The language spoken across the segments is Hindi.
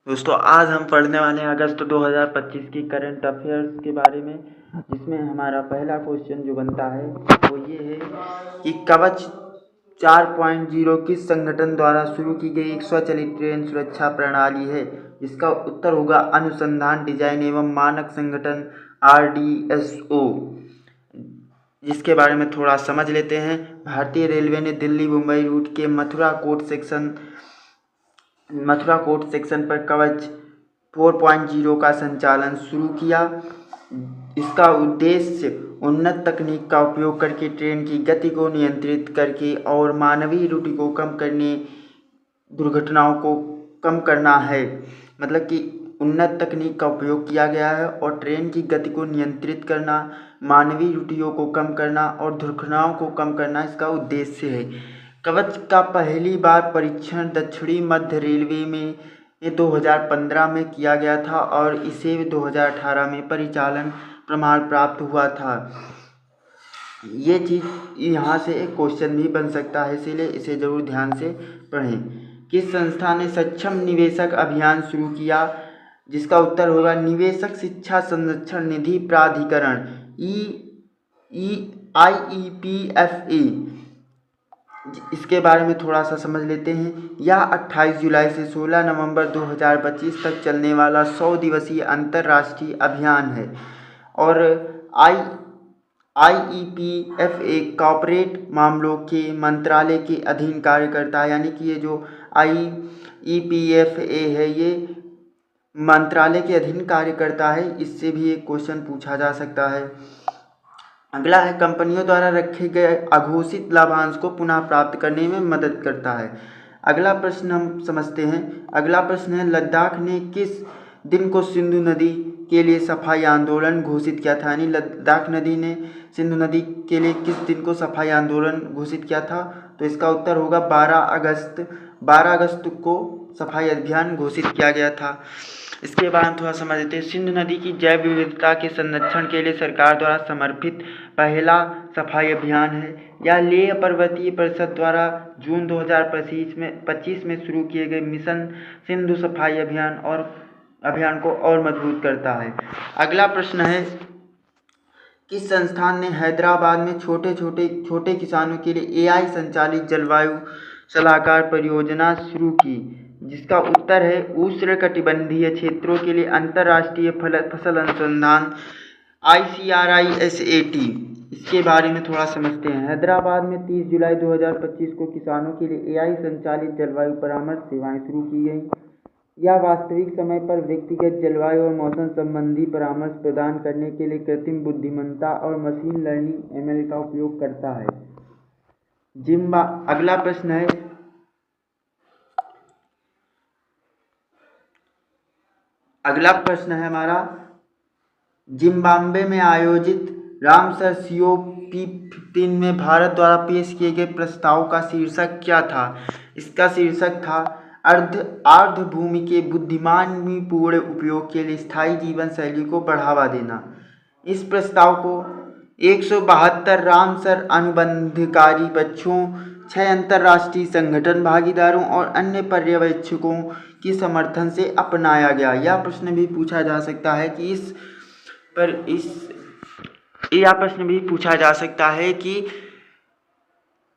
दोस्तों आज हम पढ़ने वाले हैं अगस्त 2025 की करंट अफेयर्स के बारे में, जिसमें हमारा पहला क्वेश्चन जो बनता है वो ये है कि कवच 4.0 किस संगठन द्वारा शुरू की गई एक स्वचालित ट्रेन सुरक्षा प्रणाली है। इसका उत्तर होगा अनुसंधान डिजाइन एवं मानक संगठन RDSO, जिसके बारे में थोड़ा समझ लेते हैं। भारतीय रेलवे ने दिल्ली मुंबई रूट के मथुरा कोट सेक्शन पर कवच 4.0 का संचालन शुरू किया। इसका उद्देश्य उन्नत तकनीक का उपयोग करके ट्रेन की गति को नियंत्रित करके और मानवीय त्रुटि को कम करने, दुर्घटनाओं को कम करना है। मतलब कि उन्नत तकनीक का उपयोग किया गया है और ट्रेन की गति को नियंत्रित करना, मानवीय त्रुटियों को कम करना और दुर्घटनाओं को कम करना इसका उद्देश्य है। कवच का पहली बार परीक्षण दक्षिणी मध्य रेलवे में 2015 में किया गया था और इसे 2018 में परिचालन प्रमाण प्राप्त हुआ था। ये चीज़ यहाँ से एक क्वेश्चन भी बन सकता है, इसीलिए इसे ज़रूर ध्यान से पढ़ें। किस संस्था ने सक्षम निवेशक अभियान शुरू किया? जिसका उत्तर होगा निवेशक शिक्षा संरक्षण निधि प्राधिकरण IEPFA। इसके बारे में थोड़ा सा समझ लेते हैं। यह 28 जुलाई से 16 नवंबर 2025 तक चलने वाला 100 दिवसीय अंतर्राष्ट्रीय अभियान है और IEPFA कॉर्पोरेट मामलों के मंत्रालय के अधीन कार्य करता है। यानी कि ये जो IEPFA है ये मंत्रालय के अधीन कार्य करता है। इससे भी एक क्वेश्चन पूछा जा सकता है। अगला है कंपनियों द्वारा रखे गए अघोषित लाभांश को पुनः प्राप्त करने में मदद करता है। अगला प्रश्न हम समझते हैं। अगला प्रश्न है लद्दाख ने किस दिन को सिंधु नदी के लिए सफाई आंदोलन घोषित किया था? यानी लद्दाख नदी ने सिंधु नदी के लिए किस दिन को सफाई आंदोलन घोषित किया था? तो इसका उत्तर होगा 12 अगस्त को सफाई अभियान घोषित किया गया था। इसके बाद थोड़ा समझ लेते हैं। सिंधु नदी की जैव विविधता के संरक्षण के लिए सरकार द्वारा समर्पित पहला सफाई अभियान है। यह लेह पर्वतीय परिषद द्वारा जून 2025 में शुरू किए गए मिशन सिंधु सफाई अभियान को और मजबूत करता है। अगला प्रश्न है किस संस्थान ने हैदराबाद में छोटे किसानों के लिए AI संचालित जलवायु सलाहकार परियोजना शुरू की? जिसका उत्तर है उष्णकटिबंधीय क्षेत्रों के लिए अंतर्राष्ट्रीय फसल अनुसंधान ICRISAT। इसके बारे में थोड़ा समझते हैं। हैदराबाद में 30 जुलाई 2025 को किसानों के लिए AI संचालित जलवायु परामर्श सेवाएं शुरू की गई। यह वास्तविक समय पर व्यक्तिगत जलवायु और मौसम संबंधी परामर्श प्रदान करने के लिए कृत्रिम बुद्धिमत्ता और मशीन लर्निंग ML का उपयोग करता है। अगला प्रश्न है हमारा जिम्बाब्वे में आयोजित रामसर COP15 में भारत द्वारा पेश किए गए प्रस्ताव का शीर्षक क्या था? इसका शीर्षक था अर्ध भूमि के बुद्धिमानीपूर्ण उपयोग के लिए स्थायी जीवन शैली को बढ़ावा देना। इस प्रस्ताव को 172 रामसर अनुबंधकारी पक्षों, 6 अंतर्राष्ट्रीय संगठन भागीदारों और अन्य पर्यवेक्षकों के समर्थन से अपनाया गया। यह प्रश्न भी पूछा जा सकता है कि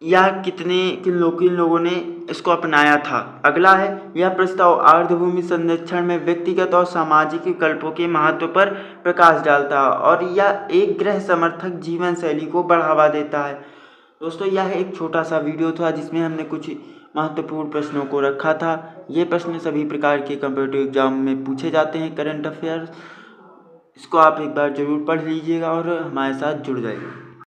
किन लोगों ने इसको अपनाया था। अगला है यह प्रस्ताव अर्धभूमि संरक्षण में व्यक्तिगत और सामाजिक विकल्पों के महत्व पर प्रकाश डालता है और यह एक गृह समर्थक जीवन शैली को बढ़ावा देता है। दोस्तों यह एक छोटा सा वीडियो था जिसमें हमने कुछ महत्वपूर्ण प्रश्नों को रखा था। ये प्रश्न सभी प्रकार के कॉम्पिटिटिव एग्जाम में पूछे जाते हैं करंट अफेयर्स। इसको आप एक बार ज़रूर पढ़ लीजिएगा और हमारे साथ जुड़ जाइए।